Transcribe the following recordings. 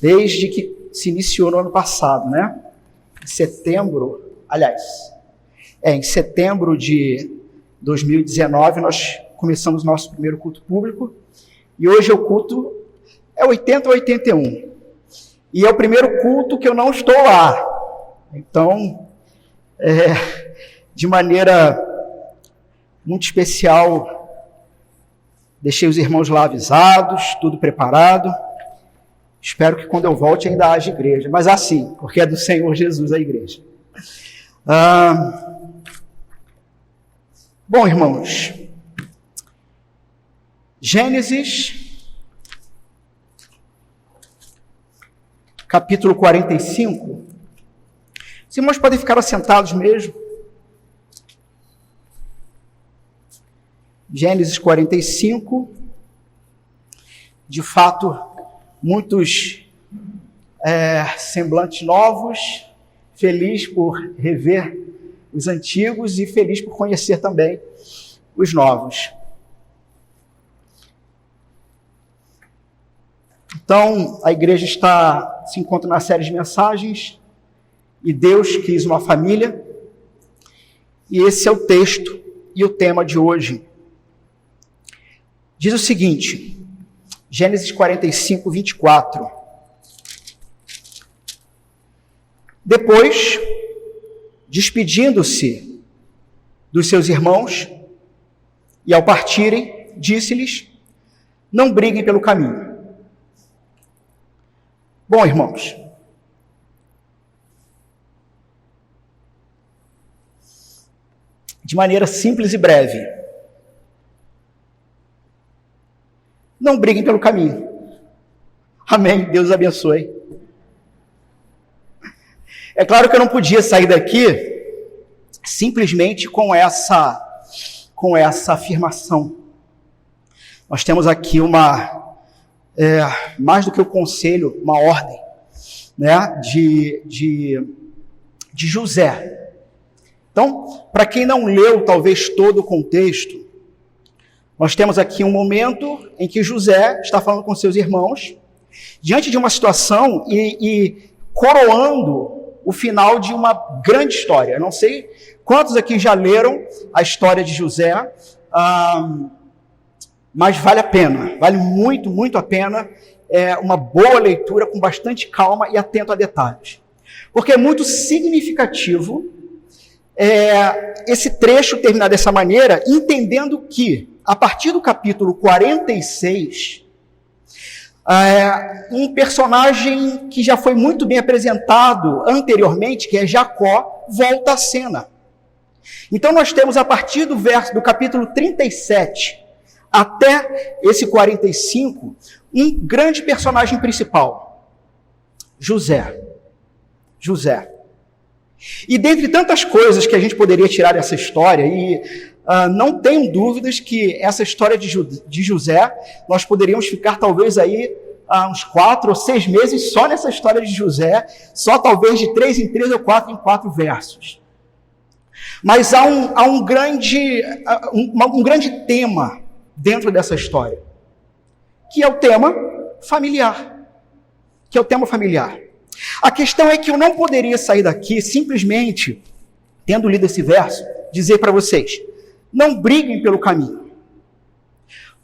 desde que se iniciou no ano passado, né? Em setembro de 2019, nós começamos nosso primeiro culto público, e hoje o culto é 80 ou 81. E é o primeiro culto que eu não estou lá. Então, de maneira muito especial, deixei os irmãos lá avisados, tudo preparado. Espero que quando eu volte ainda haja igreja. Mas assim, porque é do Senhor Jesus a igreja. Bom, irmãos, Gênesis, capítulo 45. Os irmãos podem ficar assentados mesmo. Gênesis 45. De fato, muitos semblantes novos, feliz por rever os antigos e feliz por conhecer também os novos. Então, a igreja se encontra na série de mensagens, e Deus quis uma família, e esse é o texto e o tema de hoje. Diz o seguinte, Gênesis 45, 24. Depois, despedindo-se dos seus irmãos, e ao partirem, disse-lhes, não briguem pelo caminho. Bom, irmãos, de maneira simples e breve, não briguem pelo caminho. Amém, Deus abençoe. É claro que eu não podia sair daqui simplesmente com essa afirmação. Nós temos aqui mais do que o conselho, uma ordem, né, de José. Então, para quem não leu talvez todo o contexto, nós temos aqui um momento em que José está falando com seus irmãos, diante de uma situação e coroando o final de uma grande história. Eu não sei quantos aqui já leram a história de José, mas vale a pena, vale muito, muito a pena. É uma boa leitura com bastante calma e atento a detalhes. Porque é muito significativo esse trecho terminar dessa maneira, entendendo que, a partir do capítulo 46, um personagem que já foi muito bem apresentado anteriormente, que é Jacó, volta à cena. Então nós temos a partir do capítulo 37 até esse 45, um grande personagem principal, José. E dentre tantas coisas que a gente poderia tirar dessa história, não tenho dúvidas que essa história de José, nós poderíamos ficar talvez aí uns 4 ou 6 meses só nessa história de José, só talvez de 3 em 3 ou 4 em 4 versos. Mas há um grande tema dentro dessa história, que é o tema familiar. A questão é que eu não poderia sair daqui simplesmente, tendo lido esse verso, dizer para vocês, não briguem pelo caminho.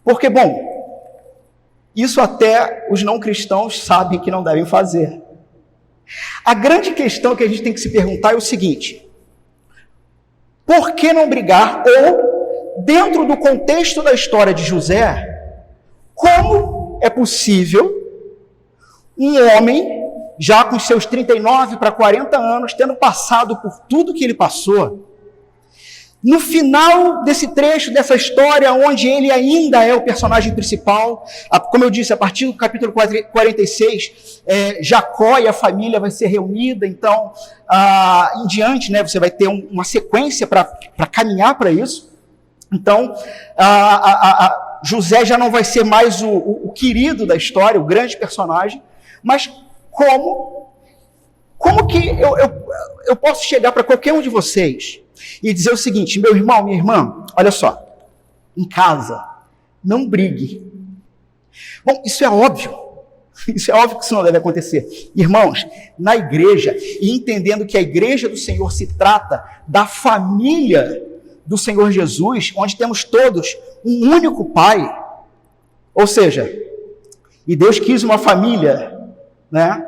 Porque, bom, isso até os não cristãos sabem que não devem fazer. A grande questão que a gente tem que se perguntar é o seguinte, por que não brigar? Ou, dentro do contexto da história de José, como é possível um homem, já com seus 39 para 40 anos, tendo passado por tudo que ele passou, no final desse trecho, dessa história, onde ele ainda é o personagem principal, como eu disse, a partir do capítulo 46, Jacó e a família vai ser reunida, então, em diante, né, você vai ter uma sequência para caminhar para isso. Então, José já não vai ser mais o querido da história, o grande personagem, mas como que eu posso chegar para qualquer um de vocês e dizer o seguinte, meu irmão, minha irmã, olha só, em casa, não brigue. Bom, isso é óbvio. Isso é óbvio que isso não deve acontecer. Irmãos, na igreja, e entendendo que a igreja do Senhor se trata da família do Senhor Jesus, onde temos todos um único Pai, ou seja, e Deus quis uma família, né?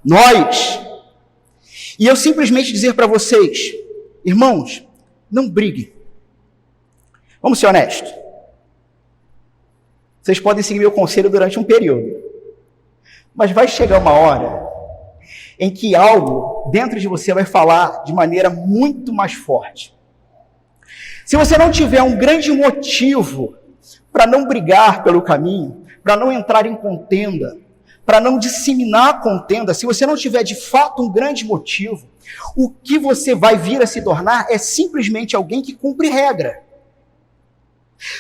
Nós. E eu simplesmente dizer para vocês, irmãos, não briguem. Vamos ser honestos. Vocês podem seguir meu conselho durante um período, mas vai chegar uma hora em que algo dentro de você vai falar de maneira muito mais forte. Se você não tiver um grande motivo para não brigar pelo caminho, para não entrar em contenda, para não disseminar a contenda, se você não tiver de fato um grande motivo, o que você vai vir a se tornar é simplesmente alguém que cumpre regra.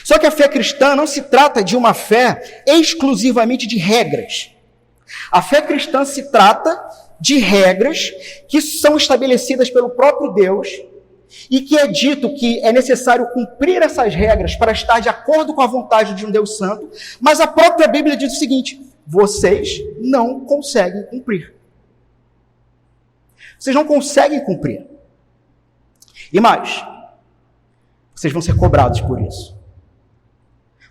Só que a fé cristã não se trata de uma fé exclusivamente de regras. A fé cristã se trata de regras que são estabelecidas pelo próprio Deus e que é dito que é necessário cumprir essas regras para estar de acordo com a vontade de um Deus santo, mas a própria Bíblia diz o seguinte: vocês não conseguem cumprir. Vocês não conseguem cumprir. E mais, vocês vão ser cobrados por isso.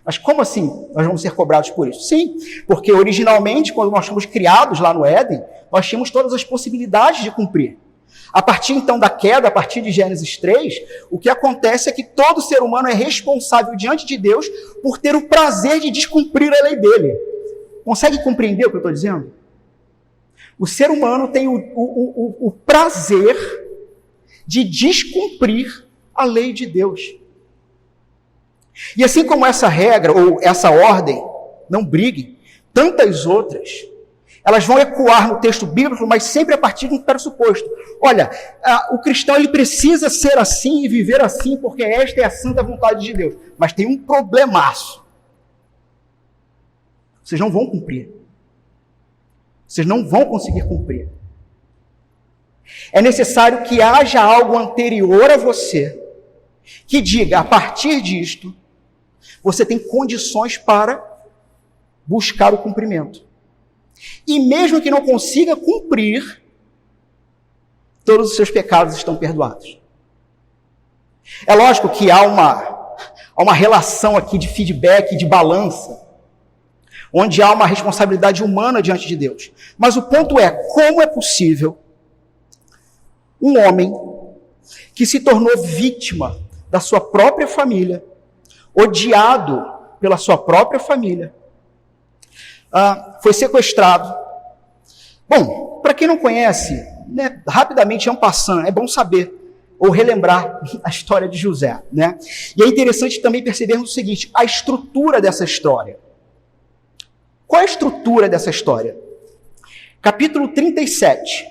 Mas como assim nós vamos ser cobrados por isso? Sim, porque originalmente, quando nós fomos criados lá no Éden, nós tínhamos todas as possibilidades de cumprir. A partir então da queda, a partir de Gênesis 3, o que acontece é que todo ser humano é responsável diante de Deus por ter o prazer de descumprir a lei dele. Consegue compreender o que eu estou dizendo? O ser humano tem o prazer de descumprir a lei de Deus. E assim como essa regra, ou essa ordem, não briguem, tantas outras, elas vão ecoar no texto bíblico, mas sempre a partir de um pressuposto. Olha, o cristão ele precisa ser assim e viver assim, porque esta é a santa vontade de Deus. Mas tem um problemaço. Vocês não vão cumprir. Vocês não vão conseguir cumprir. É necessário que haja algo anterior a você, que diga, a partir disto, você tem condições para buscar o cumprimento. E mesmo que não consiga cumprir, todos os seus pecados estão perdoados. É lógico que há uma relação aqui de feedback, de balança, onde há uma responsabilidade humana diante de Deus. Mas o ponto é, como é possível um homem que se tornou vítima da sua própria família, odiado pela sua própria família, foi sequestrado. Bom, para quem não conhece, né, rapidamente en passant, é bom saber ou relembrar a história de José, né? E é interessante também percebermos o seguinte, a estrutura dessa história. Qual é a estrutura dessa história? Capítulo 37.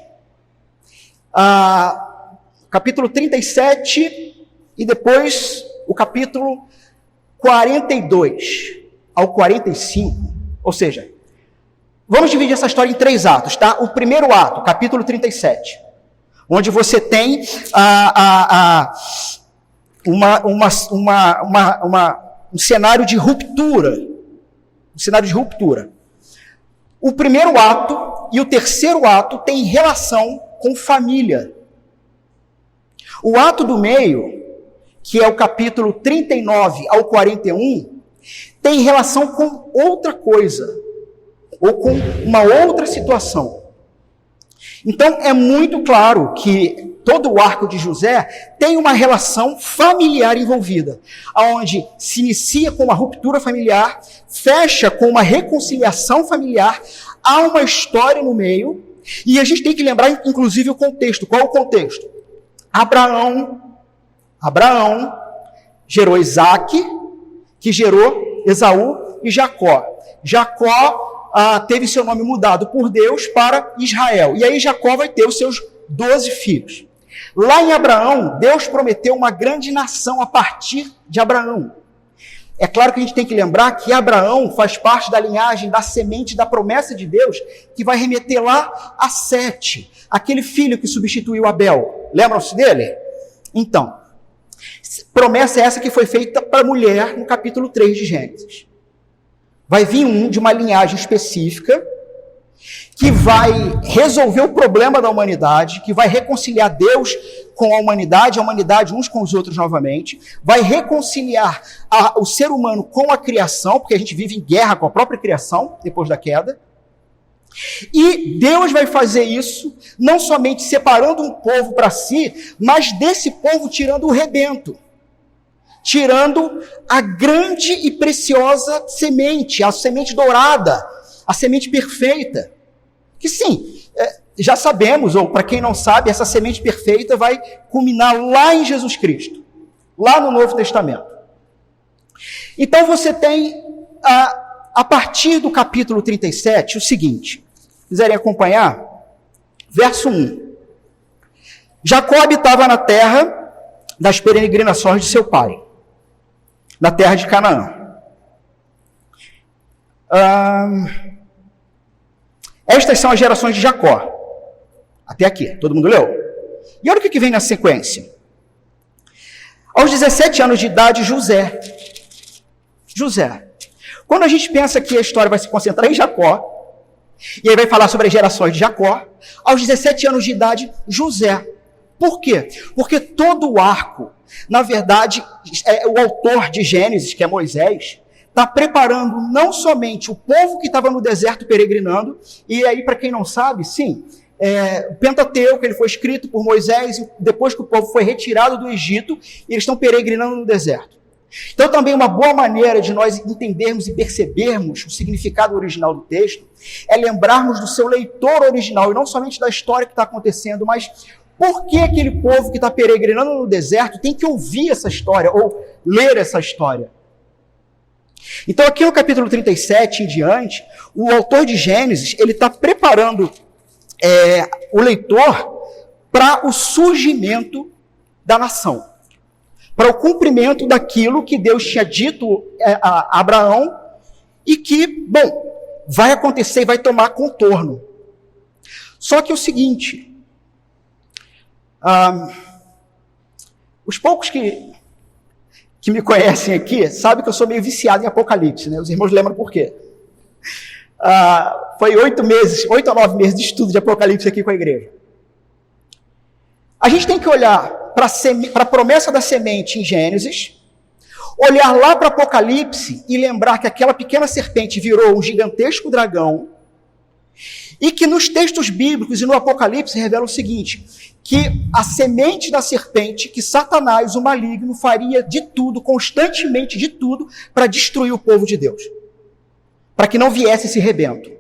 Capítulo 37 e depois o capítulo 42 ao 45. Ou seja, vamos dividir essa história em 3 atos, tá? O primeiro ato, capítulo 37, onde você tem um cenário de ruptura. O primeiro ato e o terceiro ato têm relação com família. O ato do meio, que é o capítulo 39 ao 41, tem relação com outra coisa, ou com uma outra situação. Então, é muito claro que todo o arco de José tem uma relação familiar envolvida, onde se inicia com uma ruptura familiar, fecha com uma reconciliação familiar, há uma história no meio, e a gente tem que lembrar, inclusive, o contexto. Qual é o contexto? Abraão gerou Isaac, que gerou Esaú e Jacó. Jacó teve seu nome mudado por Deus para Israel. E aí Jacó vai ter os seus 12 filhos. Lá em Abraão, Deus prometeu uma grande nação a partir de Abraão. É claro que a gente tem que lembrar que Abraão faz parte da linhagem, da semente, da promessa de Deus, que vai remeter lá a Sete, aquele filho que substituiu Abel. Lembram-se dele? Então, promessa essa que foi feita para a mulher no capítulo 3 de Gênesis. Vai vir um de uma linhagem específica que vai resolver o problema da humanidade, que vai reconciliar Deus com a humanidade uns com os outros novamente, vai reconciliar o ser humano com a criação, porque a gente vive em guerra com a própria criação, depois da queda. E Deus vai fazer isso, não somente separando um povo para si, mas desse povo tirando o rebento. Tirando a grande e preciosa semente, a semente dourada, a semente perfeita. Que sim, já sabemos, ou para quem não sabe, essa semente perfeita vai culminar lá em Jesus Cristo, lá no Novo Testamento. Então você tem, a partir do capítulo 37, o seguinte, se quiserem acompanhar, verso 1. Jacó habitava na terra das peregrinações de seu pai, na terra de Canaã. Estas são as gerações de Jacó. Até aqui, todo mundo leu? E olha o que vem na sequência. Aos 17 anos de idade, José. Quando a gente pensa que a história vai se concentrar em Jacó, e aí vai falar sobre as gerações de Jacó, aos 17 anos de idade, José. Por quê? Porque todo o arco, na verdade, o autor de Gênesis, que é Moisés, está preparando não somente o povo que estava no deserto peregrinando, e aí, para quem não sabe, sim, o Pentateuco, ele foi escrito por Moisés, depois que o povo foi retirado do Egito, e eles estão peregrinando no deserto. Então, também uma boa maneira de nós entendermos e percebermos o significado original do texto é lembrarmos do seu leitor original, e não somente da história que está acontecendo, mas por que aquele povo que está peregrinando no deserto tem que ouvir essa história, ou ler essa história. Então, aqui no capítulo 37 em diante, o autor de Gênesis, ele está preparando o leitor para o surgimento da nação, para o cumprimento daquilo que Deus tinha dito a Abraão e que, vai acontecer e vai tomar contorno. Só que é o seguinte, os poucos que me conhecem aqui sabem que eu sou meio viciado em Apocalipse, né? Os irmãos lembram por quê? Foi 8 a 9 meses de estudo de Apocalipse aqui com a igreja. A gente tem que olhar para a promessa da semente em Gênesis, olhar lá para Apocalipse e lembrar que aquela pequena serpente virou um gigantesco dragão, e que nos textos bíblicos e no Apocalipse revela o seguinte, que a semente da serpente, que Satanás, o maligno, faria de tudo, constantemente de tudo, para destruir o povo de Deus, para que não viesse esse rebento.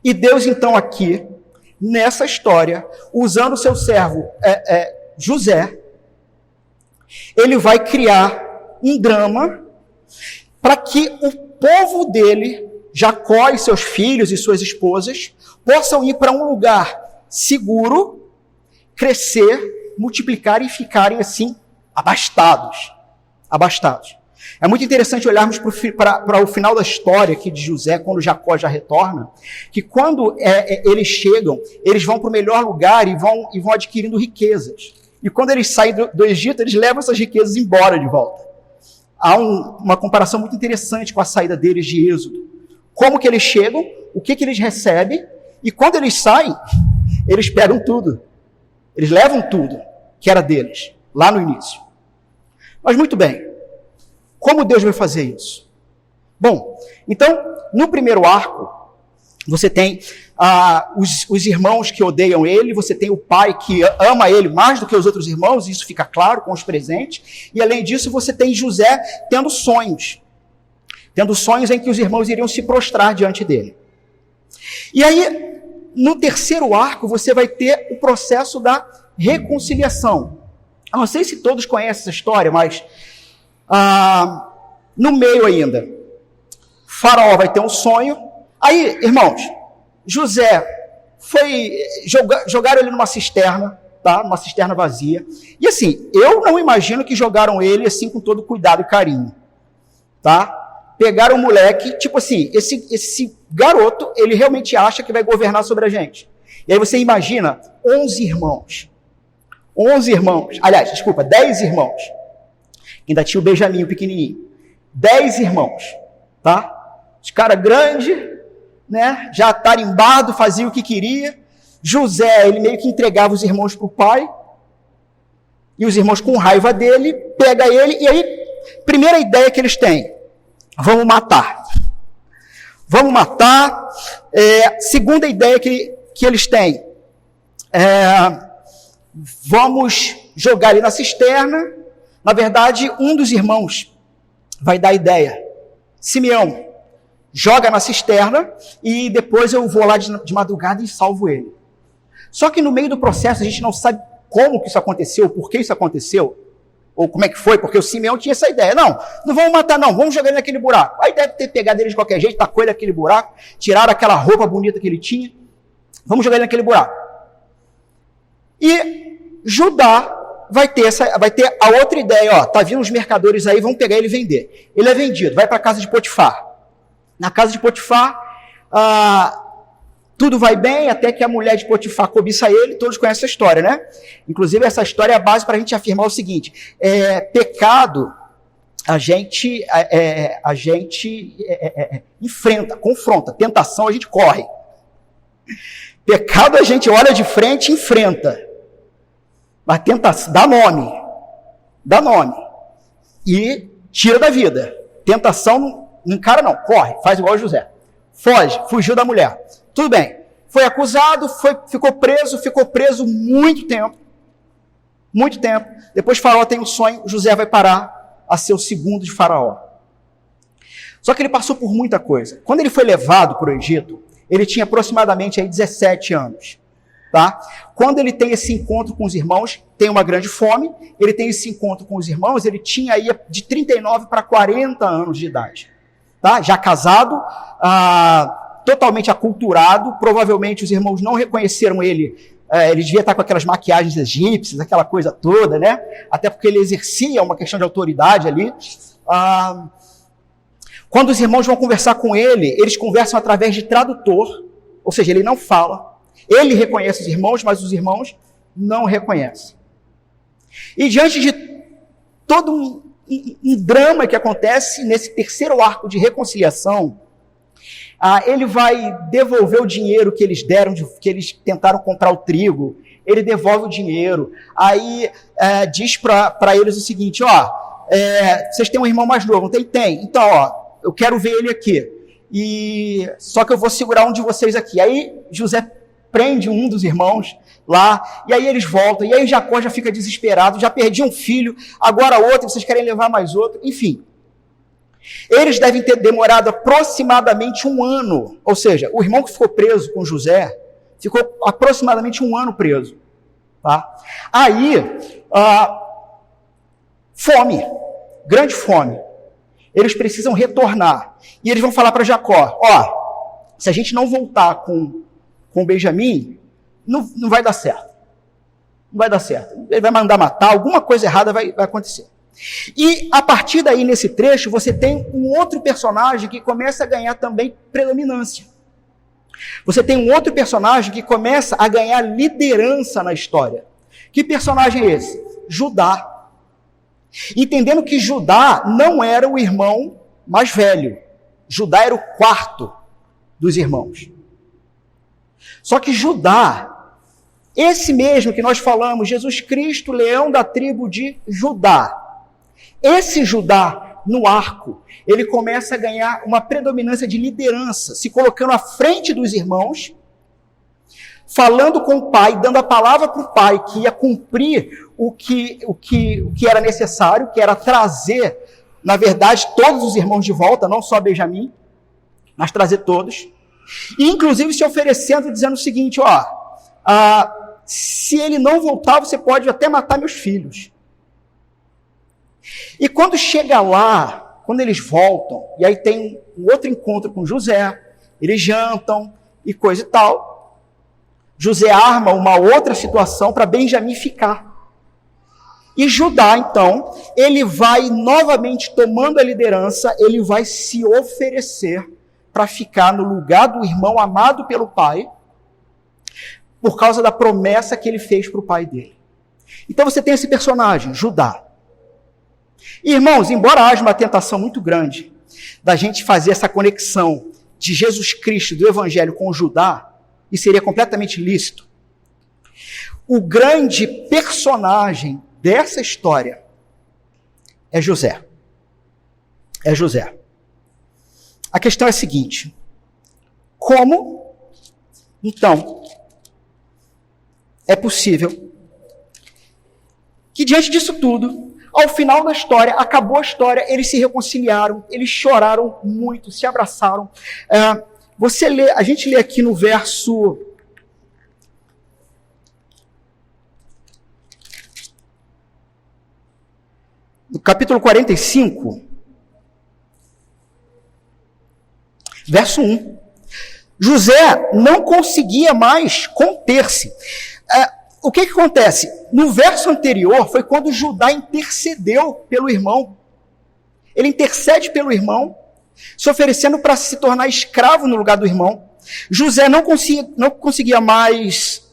E Deus, então, aqui, nessa história, usando o seu servo José, ele vai criar um drama para que o povo dele, Jacó e seus filhos e suas esposas, possam ir para um lugar seguro, crescer, multiplicar e ficarem assim abastados. É muito interessante olharmos para o final da história aqui de José, quando Jacó já retorna, que quando eles chegam, eles vão para o melhor lugar e vão adquirindo riquezas. E quando eles saem do Egito, eles levam essas riquezas embora de volta. Há uma comparação muito interessante com a saída deles de Êxodo. Como que eles chegam, o que eles recebem, e quando eles saem, eles pegam tudo. Eles levam tudo que era deles, lá no início. Mas muito bem, como Deus vai fazer isso? Bom, então, no primeiro arco, você tem os irmãos que odeiam ele, você tem o pai que ama ele mais do que os outros irmãos, isso fica claro com os presentes, e além disso você tem José tendo sonhos em que os irmãos iriam se prostrar diante dele. E aí, no terceiro arco, você vai ter o processo da reconciliação. Eu não sei se todos conhecem essa história, mas no meio ainda, Faraó vai ter um sonho. Aí, irmãos, José jogaram ele numa cisterna, tá? Uma cisterna vazia. E assim, eu não imagino que jogaram ele assim com todo cuidado e carinho, tá? Pegaram o moleque, tipo assim, esse garoto, ele realmente acha que vai governar sobre a gente. E aí você imagina 11 irmãos. 10 irmãos. Ainda tinha o Benjamim, o pequenininho. 10 irmãos. tá? Os caras grandes, né? Já tarimbado, fazia o que queria. José, ele meio que entregava os irmãos para o pai, e os irmãos com raiva dele, pega ele, e aí, primeira ideia que eles têm, vamos matar. Vamos matar. Segunda ideia que eles têm, vamos jogar ele na cisterna. Na verdade, um dos irmãos vai dar a ideia. Simeão, joga na cisterna e depois eu vou lá de madrugada e salvo ele. Só que no meio do processo a gente não sabe como que isso aconteceu, por que isso aconteceu, ou como é que foi, porque o Simeão tinha essa ideia. Não vamos matar não, vamos jogar ele naquele buraco. Aí deve ter pegado ele de qualquer jeito, tacou ele naquele buraco, tiraram aquela roupa bonita que ele tinha, vamos jogar ele naquele buraco. E Judá vai ter a outra ideia, tá vindo os mercadores aí, vão pegar ele e vender. Ele é vendido, vai para a casa de Potifar. Na casa de Potifar, tudo vai bem, até que a mulher de Potifar cobiça ele, todos conhecem essa história, né? Inclusive, essa história é a base para a gente afirmar o seguinte, pecado, a gente enfrenta, confronta, tentação a gente corre. Pecado a gente olha de frente e enfrenta. Mas tentação, dá nome, e tira da vida. Tentação não encara não, corre, faz igual a José. Fugiu da mulher. Tudo bem, foi acusado, ficou preso muito tempo. Depois Faraó tem um sonho, José vai parar a ser o segundo de Faraó. Só que ele passou por muita coisa. Quando ele foi levado para o Egito, ele tinha aproximadamente aí 17 anos. Tá? Quando ele tem esse encontro com os irmãos, tem uma grande fome, ele tem esse encontro com os irmãos, ele tinha aí de 39 para 40 anos de idade. Tá? Já casado, totalmente aculturado, provavelmente os irmãos não reconheceram ele, ele devia estar com aquelas maquiagens egípcias, aquela coisa toda, né? Até porque ele exercia uma questão de autoridade ali. Quando os irmãos vão conversar com ele, eles conversam através de tradutor, ou seja, ele não fala. Ele reconhece os irmãos, mas os irmãos não reconhecem. E diante de todo um drama que acontece nesse terceiro arco de reconciliação, ele vai devolver o dinheiro que eles deram, que eles tentaram comprar o trigo, ele devolve o dinheiro, aí diz para eles o seguinte, vocês têm um irmão mais novo, não tem? Tem. Então, eu quero ver ele aqui, só que eu vou segurar um de vocês aqui. Aí José prende um dos irmãos lá, e aí eles voltam, e aí Jacó já fica desesperado, já perdi um filho, agora outro, vocês querem levar mais outro, enfim. Eles devem ter demorado aproximadamente 1 ano, ou seja, o irmão que ficou preso com José, ficou aproximadamente 1 ano preso. Tá? Aí, fome, grande fome, eles precisam retornar, e eles vão falar para Jacó, se a gente não voltar com Benjamim, não vai dar certo. Não vai dar certo. Ele vai mandar matar, alguma coisa errada vai acontecer. E a partir daí, nesse trecho, você tem um outro personagem que começa a ganhar também predominância. Você tem um outro personagem que começa a ganhar liderança na história. Que personagem é esse? Judá. Entendendo que Judá não era o irmão mais velho. Judá era o quarto dos irmãos. Só que Judá, esse mesmo que nós falamos, Jesus Cristo, leão da tribo de Judá, esse Judá, no arco, ele começa a ganhar uma predominância de liderança, se colocando à frente dos irmãos, falando com o pai, dando a palavra para o pai, que ia cumprir o que era necessário, que era trazer, na verdade, todos os irmãos de volta, não só Benjamim, mas trazer todos. E, inclusive, se oferecendo, dizendo o seguinte, se ele não voltar, você pode até matar meus filhos. E quando chega lá, quando eles voltam, e aí tem um outro encontro com José, eles jantam e coisa e tal, José arma uma outra situação para Benjamim ficar. E Judá, então, ele vai novamente tomando a liderança, ele vai se oferecer para ficar no lugar do irmão amado pelo pai, por causa da promessa que ele fez para o pai dele. Então você tem esse personagem, Judá. Irmãos, embora haja uma tentação muito grande da gente fazer essa conexão de Jesus Cristo, do Evangelho com Judá, e seria completamente lícito. O grande personagem dessa história é José. É José. A questão é a seguinte: como, então, é possível que diante disso tudo, ao final da história, acabou a história, eles se reconciliaram, eles choraram muito, se abraçaram. A gente lê aqui no verso... No capítulo 45, verso 1. José não conseguia mais conter-se. O que acontece? No verso anterior foi quando Judá intercedeu pelo irmão. Ele intercede pelo irmão, se oferecendo para se tornar escravo no lugar do irmão. José não conseguia mais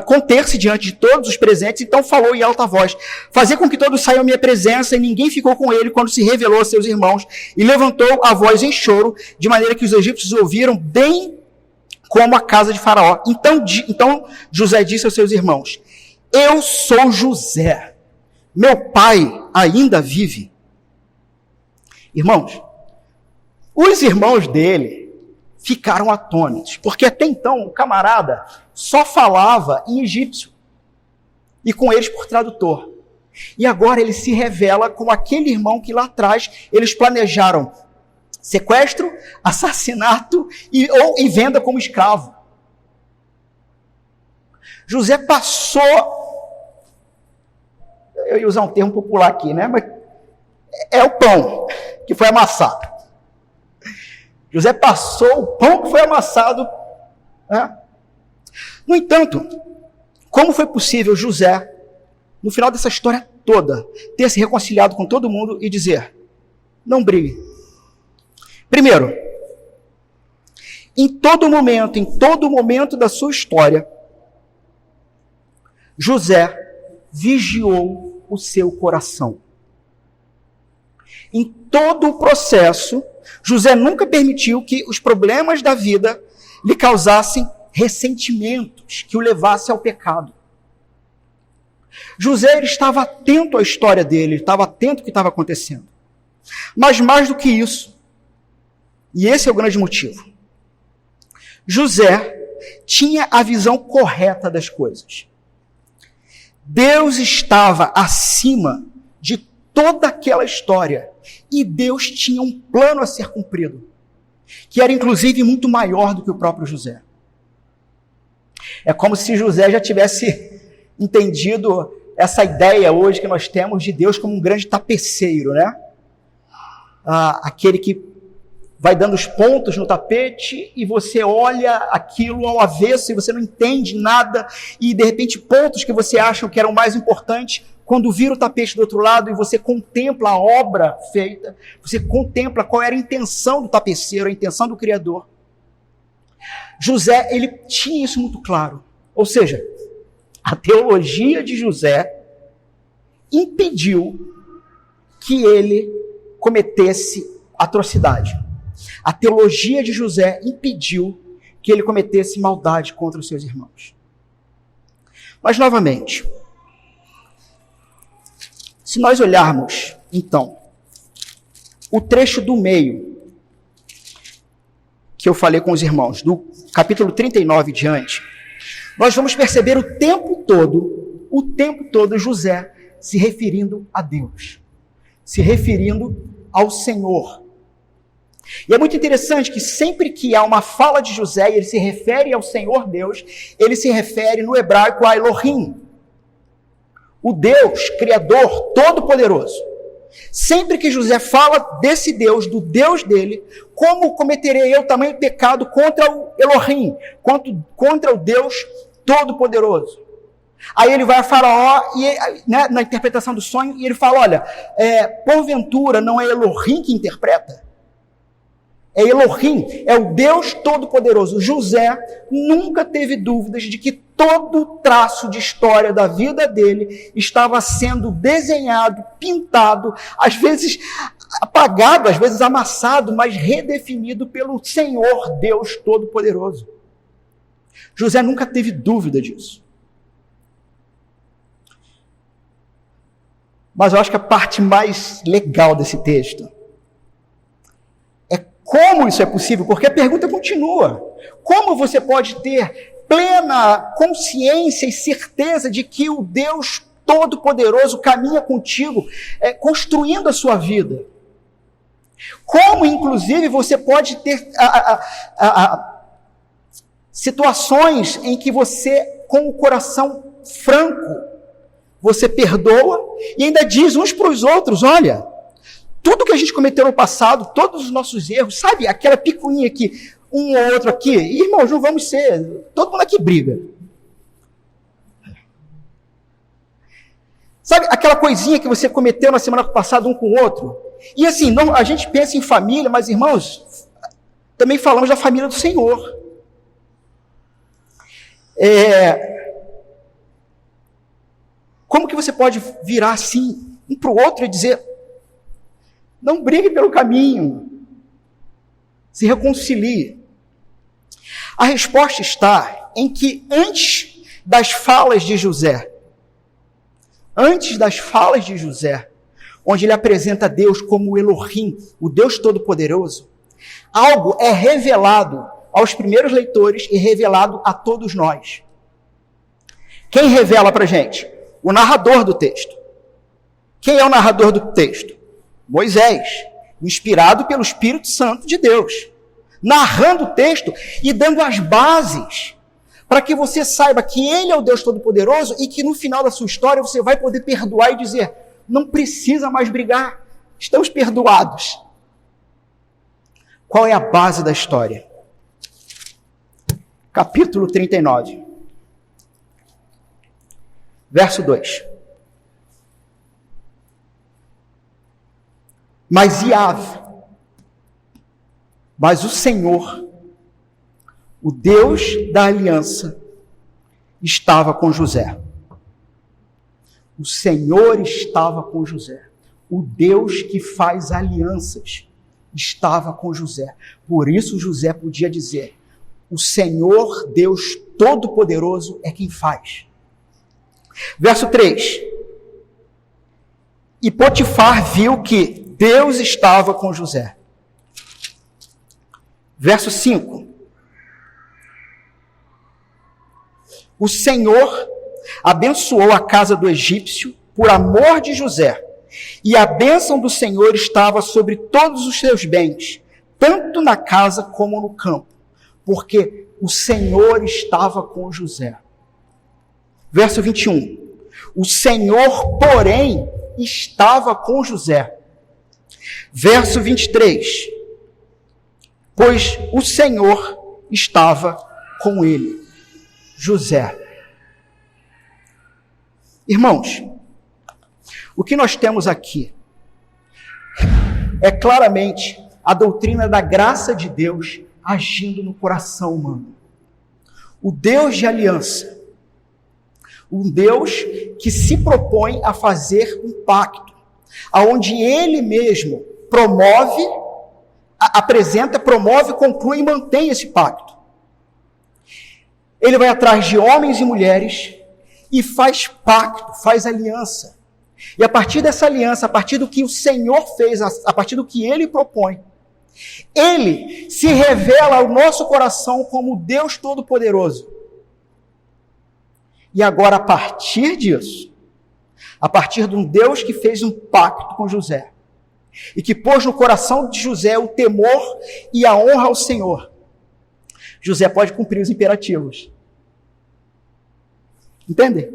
conter-se diante de todos os presentes, então falou em alta voz: fazer com que todos saiam à minha presença, e ninguém ficou com ele quando se revelou a seus irmãos, e levantou a voz em choro, de maneira que os egípcios ouviram bem como a casa de Faraó. Então José disse aos seus irmãos: eu sou José, meu pai ainda vive. Irmãos, os irmãos dele ficaram atônitos, porque até então o camarada só falava em egípcio, e com eles por tradutor. E agora ele se revela como aquele irmão que lá atrás eles planejaram sequestro, assassinato e venda como escravo. José passou, eu ia usar um termo popular aqui, né? Mas é o pão que foi amassado. José passou o pão que foi amassado. Né? No entanto, como foi possível José, no final dessa história toda, ter se reconciliado com todo mundo e dizer: não brigue? Primeiro, em todo momento da sua história, José vigiou o seu coração. Em todo o processo, José nunca permitiu que os problemas da vida lhe causassem ressentimentos que o levassem ao pecado. José ele estava atento à história dele, ele estava atento ao que estava acontecendo. Mas mais do que isso, e esse é o grande motivo, José tinha a visão correta das coisas. Deus estava acima de toda aquela história, e Deus tinha um plano a ser cumprido, que era inclusive muito maior do que o próprio José. É como se José já tivesse entendido essa ideia hoje que nós temos de Deus como um grande tapeceiro, né? Aquele que vai dando os pontos no tapete e você olha aquilo ao avesso e você não entende nada, e de repente pontos que você acha que eram mais importantes, quando vira o tapete do outro lado e você contempla a obra feita, você contempla qual era a intenção do tapeceiro, a intenção do Criador. José, ele tinha isso muito claro. Ou seja, a teologia de José impediu que ele cometesse atrocidade. A teologia de José impediu que ele cometesse maldade contra os seus irmãos. Mas, novamente, se nós olharmos, então, o trecho do meio que eu falei com os irmãos, do capítulo 39 em diante, nós vamos perceber o tempo todo José se referindo a Deus, se referindo ao Senhor. E é muito interessante que sempre que há uma fala de José e ele se refere ao Senhor Deus, ele se refere no hebraico a Elohim, o Deus Criador Todo-Poderoso. Sempre que José fala desse Deus, do Deus dele, como cometerei eu tamanho pecado contra o Elohim, contra o Deus Todo-Poderoso? Aí ele vai a Faraó, e, né, na interpretação do sonho, e ele fala, olha, porventura não é Elohim que interpreta? É Elohim, é o Deus Todo-Poderoso. José nunca teve dúvidas de que todo traço de história da vida dele estava sendo desenhado, pintado, às vezes apagado, às vezes amassado, mas redefinido pelo Senhor Deus Todo-Poderoso. José nunca teve dúvida disso. Mas eu acho que a parte mais legal desse texto é como isso é possível, porque a pergunta continua. Como você pode ter plena consciência e certeza de que o Deus Todo-Poderoso caminha contigo, construindo a sua vida? Como, inclusive, você pode ter situações em que você, com o coração franco, você perdoa e ainda diz uns para os outros, olha, tudo que a gente cometeu no passado, todos os nossos erros, sabe, aquela picuinha aqui, um ou outro aqui, irmãos, não vamos ser, todo mundo aqui briga. Sabe, aquela coisinha que você cometeu na semana passada um com o outro? E assim, não, a gente pensa em família, mas irmãos, também falamos da família do Senhor. Como que você pode virar assim, um para o outro e dizer, não brigue pelo caminho, se reconcilie? A resposta está em que antes das falas de José, onde ele apresenta Deus como o Elohim, o Deus Todo-Poderoso, algo é revelado aos primeiros leitores e revelado a todos nós. Quem revela para a gente? O narrador do texto. Quem é o narrador do texto? Moisés, inspirado pelo Espírito Santo de Deus, narrando o texto e dando as bases para que você saiba que Ele é o Deus Todo-Poderoso e que no final da sua história você vai poder perdoar e dizer, não precisa mais brigar, estamos perdoados. Qual é a base da história? Capítulo 39. Verso 2. Mas o Senhor, o Deus da aliança, estava com José. O Senhor estava com José. O Deus que faz alianças estava com José. Por isso José podia dizer, o Senhor Deus Todo-Poderoso é quem faz. Verso 3. E Potifar viu que Deus estava com José. Verso 5. O Senhor abençoou a casa do egípcio por amor de José, e a bênção do Senhor estava sobre todos os seus bens, tanto na casa como no campo, porque o Senhor estava com José. Verso 21. O Senhor, porém, estava com José. Verso 23. Pois o Senhor estava com ele. José. Irmãos, o que nós temos aqui é claramente a doutrina da graça de Deus agindo no coração humano. O Deus de aliança, um Deus que se propõe a fazer um pacto, aonde Ele mesmo promove, apresenta, promove, conclui e mantém esse pacto. Ele vai atrás de homens e mulheres e faz pacto, faz aliança. E a partir dessa aliança, a partir do que o Senhor fez, a partir do que Ele propõe, Ele se revela ao nosso coração como Deus Todo-Poderoso. E agora, a partir disso, a partir de um Deus que fez um pacto com José, e que pôs no coração de José o temor e a honra ao Senhor, José pode cumprir os imperativos. Entende?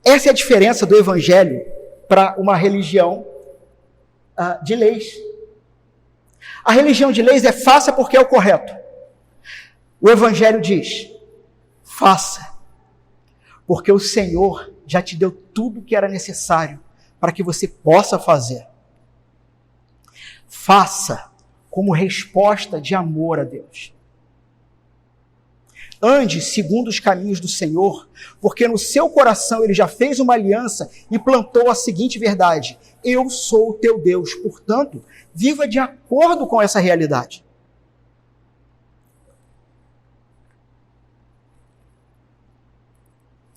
Essa é a diferença do Evangelho para uma religião de leis. A religião de leis é faça porque é o correto. O Evangelho diz, faça, porque o Senhor já te deu tudo o que era necessário para que você possa fazer. Faça como resposta de amor a Deus. ande segundo os caminhos do Senhor, porque no seu coração ele já fez uma aliança e plantou a seguinte verdade: eu sou o teu Deus. Portanto, viva de acordo com essa realidade.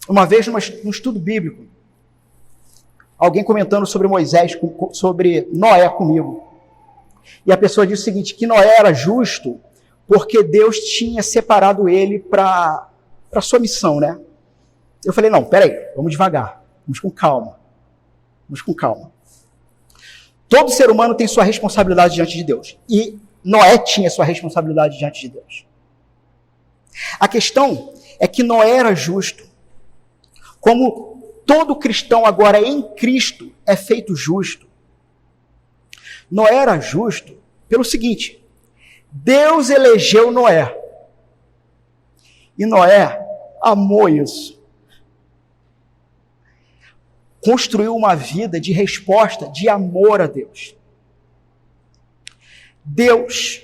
Uma vez, num estudo bíblico, alguém comentando sobre Moisés, sobre Noé comigo. E a pessoa disse o seguinte, que Noé era justo porque Deus tinha separado ele para a sua missão, né? Eu falei, não, peraí, vamos devagar, vamos com calma. Vamos com calma. Todo ser humano tem sua responsabilidade diante de Deus. E Noé tinha sua responsabilidade diante de Deus. A questão é que Noé era justo. Como todo cristão agora em Cristo é feito justo. Noé era justo pelo seguinte: Deus elegeu Noé. E Noé amou isso. Construiu uma vida de resposta, de amor a Deus. Deus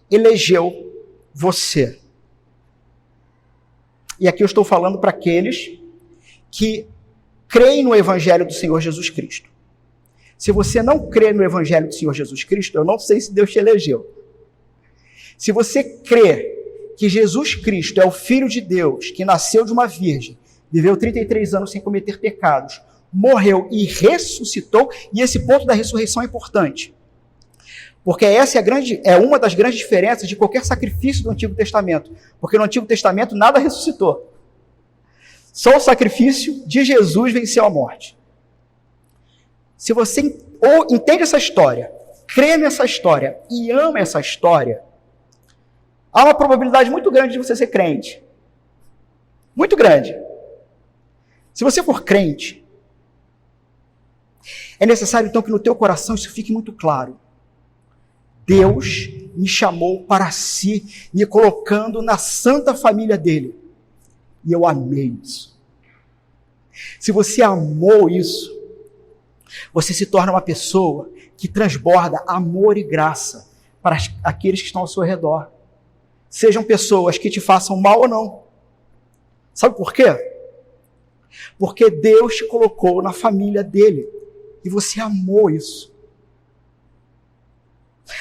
elegeu você. E aqui eu estou falando para aqueles que creem no Evangelho do Senhor Jesus Cristo. Se você não crê no Evangelho do Senhor Jesus Cristo, eu não sei se Deus te elegeu. Se você crê que Jesus Cristo é o Filho de Deus, que nasceu de uma virgem, viveu 33 anos sem cometer pecados, morreu e ressuscitou, e esse ponto da ressurreição é importante. Porque essa é uma das grandes diferenças de qualquer sacrifício do Antigo Testamento. Porque no Antigo Testamento nada ressuscitou. Só o sacrifício de Jesus venceu a morte. Se você entende essa história, crê nessa história e ama essa história, há uma probabilidade muito grande de você ser crente. Muito grande. Se você for crente, é necessário então que no teu coração isso fique muito claro. Deus me chamou para si, me colocando na santa família dele. E eu amei isso. Se você amou isso, você se torna uma pessoa que transborda amor e graça para aqueles que estão ao seu redor. Sejam pessoas que te façam mal ou não. Sabe por quê? Porque Deus te colocou na família dele e você amou isso.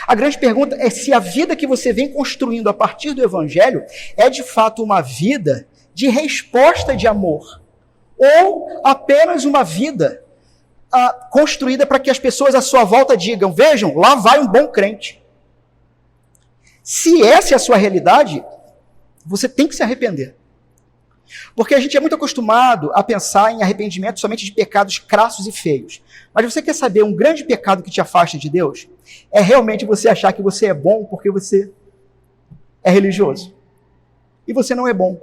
A grande pergunta é se a vida que você vem construindo a partir do Evangelho é de fato uma vida de resposta de amor, ou apenas uma vida construída para que as pessoas à sua volta digam, vejam, lá vai um bom crente. Se essa é a sua realidade, você tem que se arrepender. Porque a gente é muito acostumado a pensar em arrependimento somente de pecados crassos e feios. Mas você quer saber um grande pecado que te afasta de Deus? É realmente você achar que você é bom porque você é religioso. E você não é bom.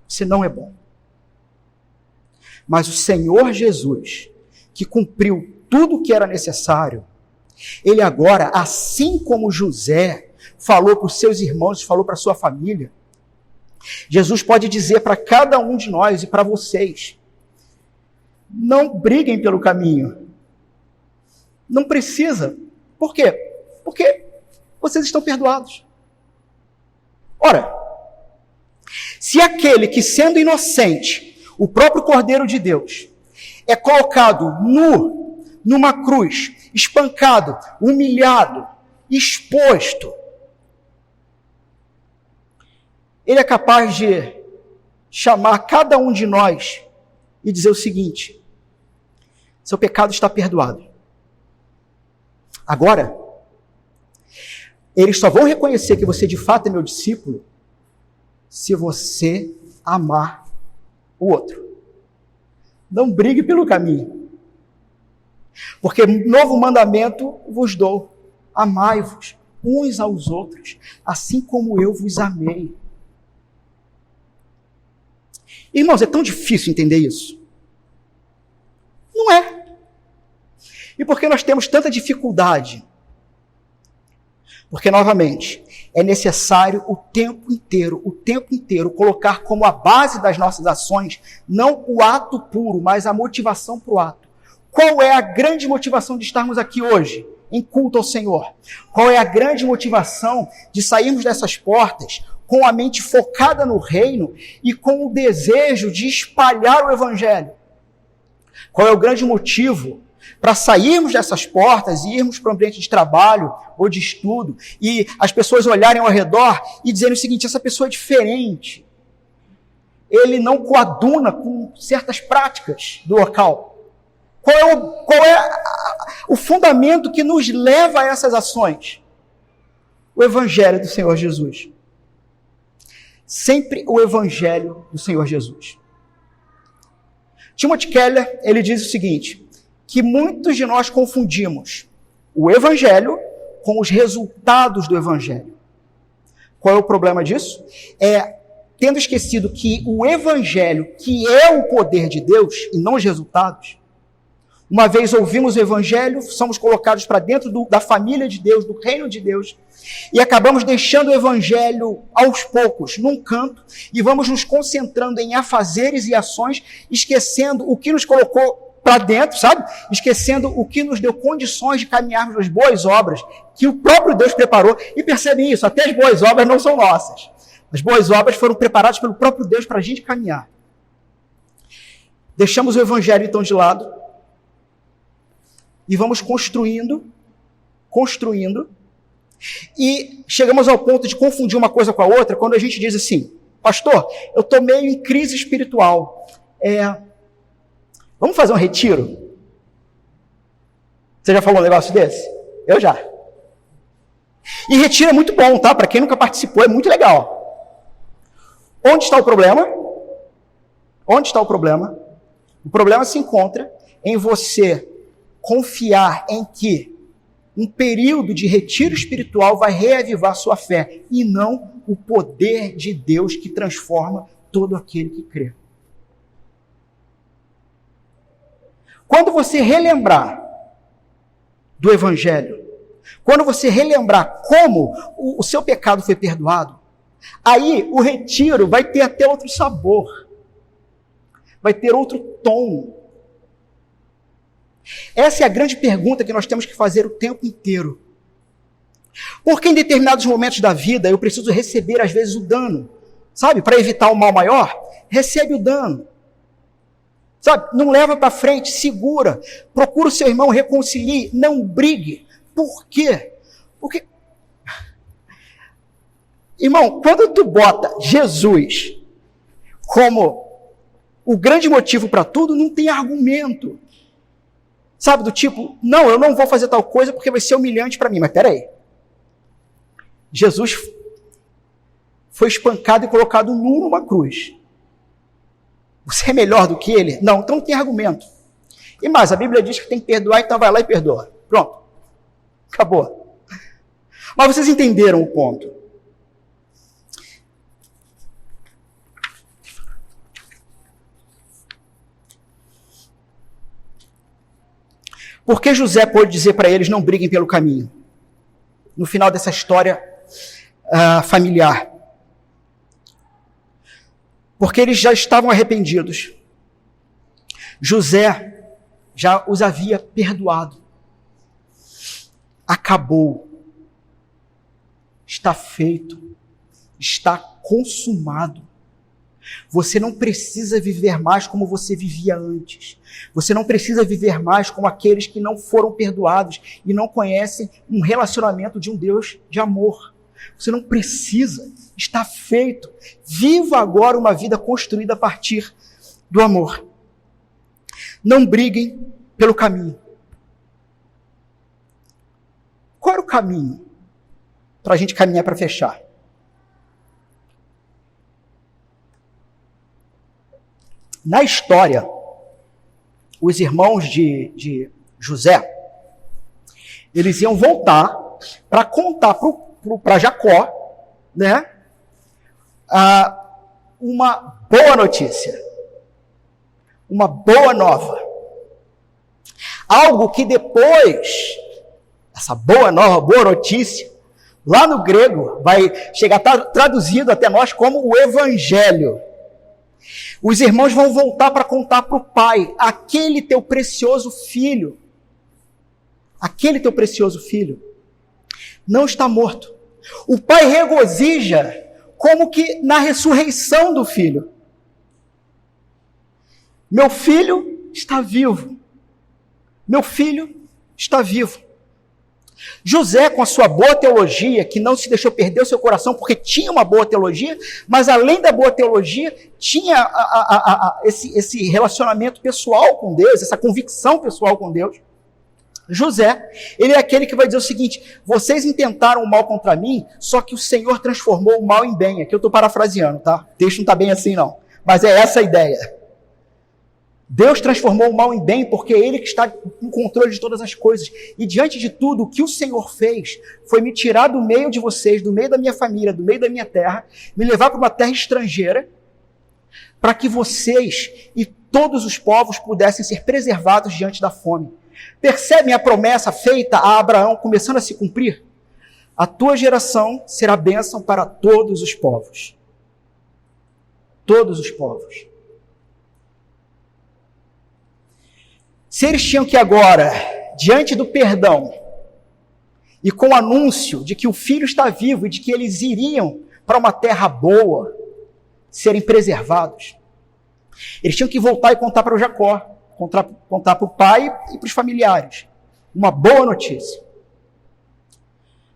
Você não é bom. Mas o Senhor Jesus, que cumpriu tudo o que era necessário, ele agora, assim como José falou para os seus irmãos, falou para a sua família, Jesus pode dizer para cada um de nós e para vocês, não briguem pelo caminho. Não precisa. Por quê? Porque vocês estão perdoados. Ora, se aquele que, sendo inocente, o próprio Cordeiro de Deus, é colocado nu, numa cruz, espancado, humilhado, exposto, ele é capaz de chamar cada um de nós e dizer o seguinte: seu pecado está perdoado. Agora, eles só vão reconhecer que você de fato é meu discípulo se você amar o outro. Não brigue pelo caminho. Porque novo mandamento vos dou: amai-vos uns aos outros, assim como eu vos amei. Irmãos, é tão difícil entender isso? Não é. E por que nós temos tanta dificuldade? Porque, novamente, é necessário o tempo inteiro, colocar como a base das nossas ações, não o ato puro, mas a motivação para o ato. Qual é a grande motivação de estarmos aqui hoje, em culto ao Senhor? Qual é a grande motivação de sairmos dessas portas com a mente focada no reino e com o desejo de espalhar o evangelho. Qual é o grande motivo para sairmos dessas portas e irmos para um ambiente de trabalho ou de estudo e as pessoas olharem ao redor e dizerem o seguinte: essa pessoa é diferente. Ele não coaduna com certas práticas do local. Qual é o fundamento que nos leva a essas ações? O Evangelho do Senhor Jesus. Sempre o Evangelho do Senhor Jesus. Timothy Keller, ele diz o seguinte, que muitos de nós confundimos o Evangelho com os resultados do Evangelho. Qual é o problema disso? Tendo esquecido que o Evangelho, que é o poder de Deus e não os resultados, uma vez ouvimos o Evangelho, somos colocados para dentro da família de Deus, do reino de Deus, e acabamos deixando o Evangelho aos poucos, num canto, e vamos nos concentrando em afazeres e ações, esquecendo o que nos colocou para dentro, sabe? Esquecendo o que nos deu condições de caminharmos nas boas obras que o próprio Deus preparou. E percebem isso, até as boas obras não são nossas. As boas obras foram preparadas pelo próprio Deus para a gente caminhar. Deixamos o Evangelho, então, de lado e vamos construindo, e chegamos ao ponto de confundir uma coisa com a outra quando a gente diz assim: pastor, eu estou meio em crise espiritual. Vamos fazer um retiro? Você já falou um negócio desse? Eu já. E retiro é muito bom, tá? Para quem nunca participou, é muito legal. Onde está o problema? Onde está o problema? O problema se encontra em você confiar em que um período de retiro espiritual vai reavivar sua fé, e não o poder de Deus que transforma todo aquele que crê. Quando você relembrar do Evangelho, quando você relembrar como o seu pecado foi perdoado, aí o retiro vai ter até outro sabor, vai ter outro tom. Essa é a grande pergunta que nós temos que fazer o tempo inteiro. Porque em determinados momentos da vida eu preciso receber às vezes o dano, sabe? Para evitar o mal maior, recebe o dano. Sabe? Não leva para frente, segura. Procura o seu irmão, reconcilie, não brigue. Por quê? Porque, irmão, quando tu bota Jesus como o grande motivo para tudo, não tem argumento. Sabe, do tipo, não, eu não vou fazer tal coisa porque vai ser humilhante para mim. Mas peraí. Jesus foi espancado e colocado nu numa cruz. Você é melhor do que ele? Não, então não tem argumento. E mais, a Bíblia diz que tem que perdoar, então vai lá e perdoa. Pronto. Acabou. Mas vocês entenderam o ponto. Por que José pôde dizer para eles: não briguem pelo caminho? No final dessa história familiar. Porque eles já estavam arrependidos. José já os havia perdoado. Acabou. Está feito. Está consumado. Você não precisa viver mais como você vivia antes. Você não precisa viver mais como aqueles que não foram perdoados e não conhecem um relacionamento de um Deus de amor. Você não precisa. Está feito. Viva agora uma vida construída a partir do amor. Não briguem pelo caminho. Qual era o caminho para a gente caminhar para fechar? Na história, os irmãos de José, eles iam voltar para contar para Jacó, né, uma boa notícia, uma boa nova. Algo que depois, essa boa nova, boa notícia, lá no grego, vai chegar traduzido até nós como o Evangelho. Os irmãos vão voltar para contar para o pai: aquele teu precioso filho, não está morto. O pai regozija como que na ressurreição do filho. Meu filho está vivo. Meu filho está vivo. José, com a sua boa teologia, que não se deixou perder o seu coração, porque tinha uma boa teologia, mas além da boa teologia, tinha esse relacionamento pessoal com Deus, essa convicção pessoal com Deus. José, ele é aquele que vai dizer o seguinte: vocês intentaram o mal contra mim, só que o Senhor transformou o mal em bem. Aqui eu estou parafraseando, tá? O texto não está bem assim não, mas é essa a ideia. Deus transformou o mal em bem porque é Ele que está em controle de todas as coisas. E diante de tudo, o que o Senhor fez foi me tirar do meio de vocês, do meio da minha família, do meio da minha terra, me levar para uma terra estrangeira, para que vocês e todos os povos pudessem ser preservados diante da fome. Percebem a promessa feita a Abraão começando a se cumprir? A tua geração será bênção para todos os povos. Todos os povos. Se eles tinham que agora, diante do perdão, e com o anúncio de que o filho está vivo e de que eles iriam para uma terra boa, serem preservados, eles tinham que voltar e contar para o Jacó, contar para o pai e para os familiares. Uma boa notícia.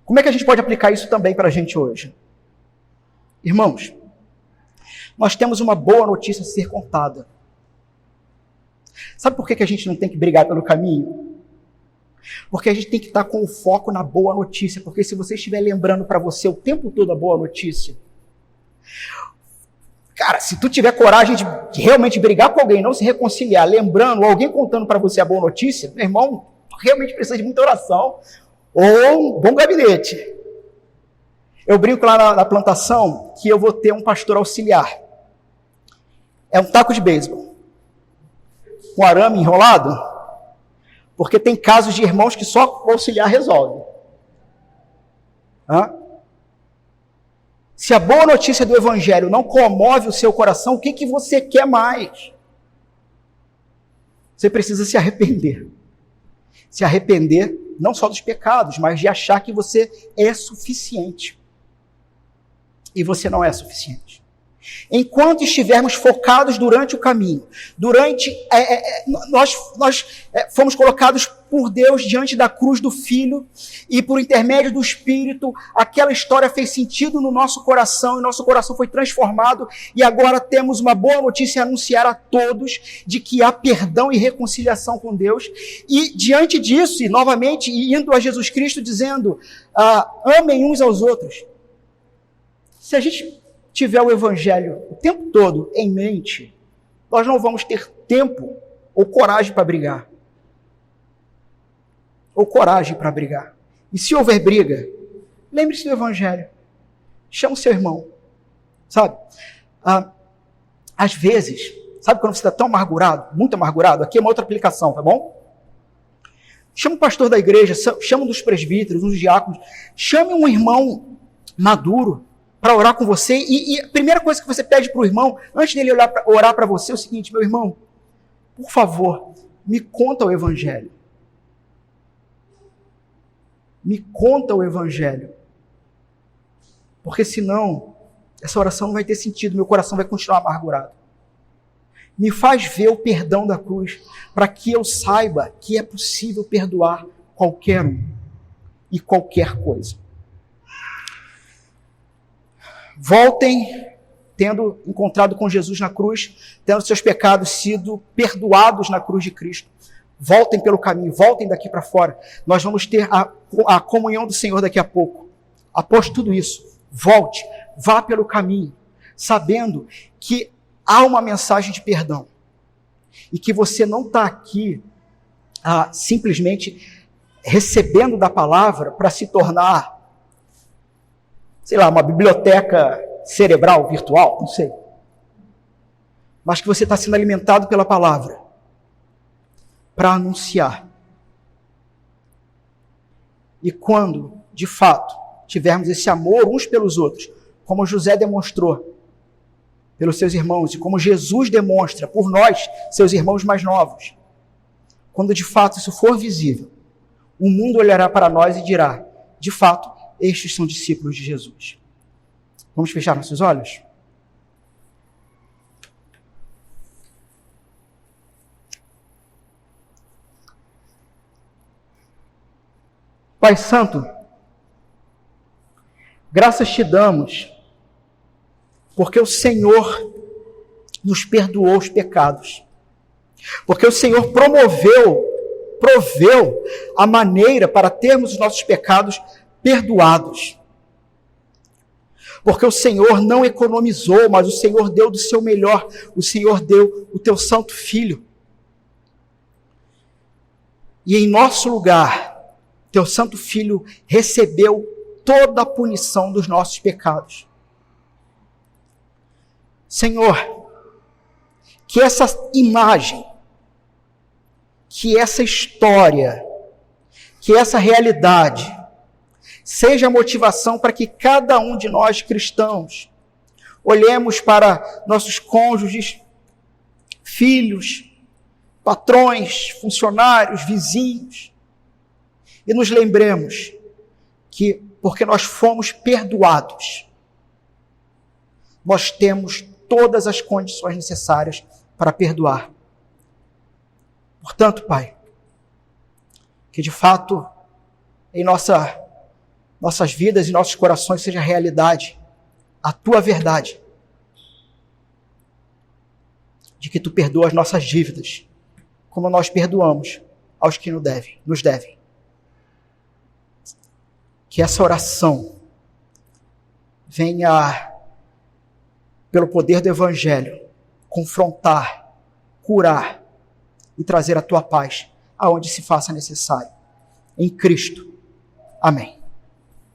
Como é que a gente pode aplicar isso também para a gente hoje? Irmãos, nós temos uma boa notícia a ser contada. Sabe por que a gente não tem que brigar pelo caminho? Porque a gente tem que estar com o foco na boa notícia. Porque se você estiver lembrando para você o tempo todo a boa notícia, cara, se tu tiver coragem de realmente brigar com alguém, não se reconciliar, lembrando, ou alguém contando para você a boa notícia, meu irmão, realmente precisa de muita oração ou um bom gabinete. Eu brinco lá na plantação que eu vou ter um pastor auxiliar. É um taco de beisebol com arame enrolado, porque tem casos de irmãos que só o auxiliar resolve. Se a boa notícia do Evangelho não comove o seu coração, o que você quer mais? Você precisa se arrepender. Se arrepender não só dos pecados, mas de achar que você é suficiente. E você não é suficiente. Enquanto estivermos focados durante o caminho, nós fomos colocados por Deus diante da cruz do Filho, e por intermédio do Espírito, aquela história fez sentido no nosso coração, e nosso coração foi transformado, e agora temos uma boa notícia a anunciar a todos, de que há perdão e reconciliação com Deus, e diante disso, e novamente, indo a Jesus Cristo dizendo, amem uns aos outros. Se a gente tiver o Evangelho o tempo todo em mente, nós não vamos ter tempo ou coragem para brigar. E se houver briga, lembre-se do Evangelho. Chama o seu irmão. Sabe? Às vezes, sabe quando você está tão amargurado, muito amargurado? Aqui é uma outra aplicação, tá bom? Chama o pastor da igreja, chama um dos presbíteros, um dos diáconos, chame um irmão maduro para orar com você, e a primeira coisa que você pede para o irmão, antes dele orar para você, é o seguinte: meu irmão, por favor, me conta o Evangelho. Me conta o Evangelho. Porque senão, essa oração não vai ter sentido, meu coração vai continuar amargurado. Me faz ver o perdão da cruz, para que eu saiba que é possível perdoar qualquer um e qualquer coisa. Voltem, tendo encontrado com Jesus na cruz, tendo seus pecados sido perdoados na cruz de Cristo. Voltem pelo caminho, voltem daqui para fora. Nós vamos ter a comunhão do Senhor daqui a pouco. Após tudo isso, volte, vá pelo caminho, sabendo que há uma mensagem de perdão. E que você não está aqui simplesmente recebendo da palavra para se tornar, sei lá, uma biblioteca cerebral, virtual, não sei. Mas que você está sendo alimentado pela palavra para anunciar. E quando, de fato, tivermos esse amor uns pelos outros, como José demonstrou pelos seus irmãos, e como Jesus demonstra por nós, seus irmãos mais novos, quando de fato isso for visível, o mundo olhará para nós e dirá, de fato, estes são discípulos de Jesus. Vamos fechar nossos olhos? Pai Santo, graças te damos, porque o Senhor nos perdoou os pecados. Porque o Senhor proveu a maneira para termos os nossos pecados perdoados. Porque o Senhor não economizou, mas o Senhor deu do seu melhor. O Senhor deu o teu santo Filho. E em nosso lugar, teu santo Filho recebeu toda a punição dos nossos pecados. Senhor, que essa imagem, que essa história, que essa realidade seja a motivação para que cada um de nós cristãos olhemos para nossos cônjuges, filhos, patrões, funcionários, vizinhos e nos lembremos que, porque nós fomos perdoados, nós temos todas as condições necessárias para perdoar. Portanto, Pai, que de fato em nossas vidas e nossos corações seja realidade a Tua verdade, de que Tu perdoas as nossas dívidas, como nós perdoamos aos que nos devem. Que essa oração venha, pelo poder do Evangelho, confrontar, curar e trazer a Tua paz aonde se faça necessário. Em Cristo. Amém.